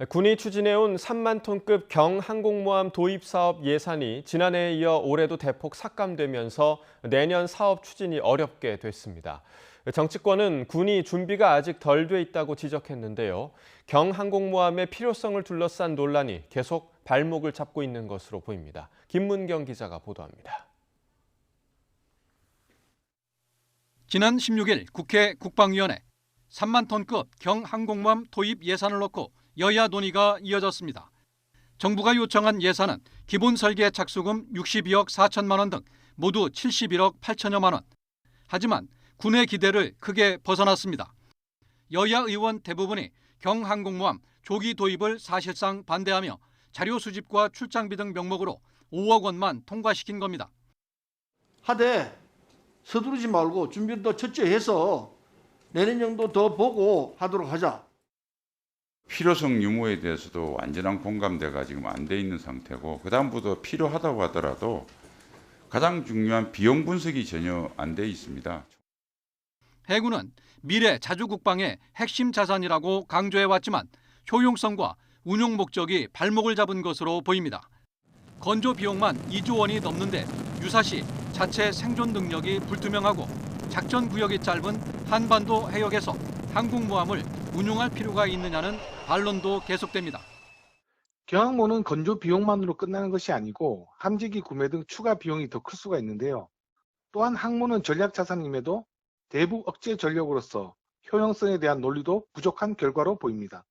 군이 추진해온 3만 톤급 경항공모함 도입 사업 예산이 지난해에 이어 올해도 대폭 삭감되면서 내년 사업 추진이 어렵게 됐습니다. 정치권은 군이 준비가 아직 덜 돼 있다고 지적했는데요. 경항공모함의 필요성을 둘러싼 논란이 계속 발목을 잡고 있는 것으로 보입니다. 김문경 기자가 보도합니다. 지난 16일 국회 국방위원회 3만 톤급 경항공모함 도입 예산을 놓고 여야 논의가 이어졌습니다. 정부가 요청한 예산은 기본 설계 착수금 62억 4천만 원 등 모두 71억 8천여만 원. 하지만 군의 기대를 크게 벗어났습니다. 여야 의원 대부분이 경항공모함 조기 도입을 사실상 반대하며 자료 수집과 출장비 등 명목으로 5억 원만 통과시킨 겁니다. 하되 서두르지 말고 준비를 더 철저히 해서 내년 정도 더 보고 하도록 하자. 필요성 유무에 대해서도 완전한 공감대가 지금 안 돼 있는 상태고, 그다음부터 필요하다고 하더라도 가장 중요한 비용 분석이 전혀 안 돼 있습니다. 해군은 미래 자주국방의 핵심 자산이라고 강조해왔지만 효용성과 운용 목적이 발목을 잡은 것으로 보입니다. 건조 비용만 2조 원이 넘는데 유사시 자체 생존 능력이 불투명하고 작전 구역이 짧은 한반도 해역에서 항공모함을 운용할 필요가 있느냐는 반론도 계속됩니다. 경항모는 건조 비용만으로 끝나는 것이 아니고 함재기 구매 등 추가 비용이 더 클 수가 있는데요. 또한 항모는 전략 자산임에도 대북 억제 전력으로서 효용성에 대한 논리도 부족한 결과로 보입니다.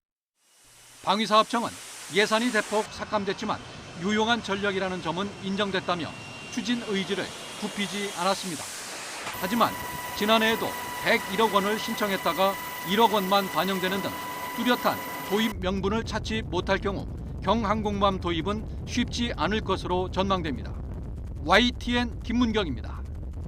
방위사업청은 예산이 대폭 삭감됐지만 유용한 전력이라는 점은 인정됐다며 추진 의지를 굽히지 않았습니다. 하지만 지난해에도 101억 원을 신청했다가 1억 원만 반영되는 등 뚜렷한 도입 명분을 찾지 못할 경우 경항공모함 도입은 쉽지 않을 것으로 전망됩니다. YTN 김문경입니다.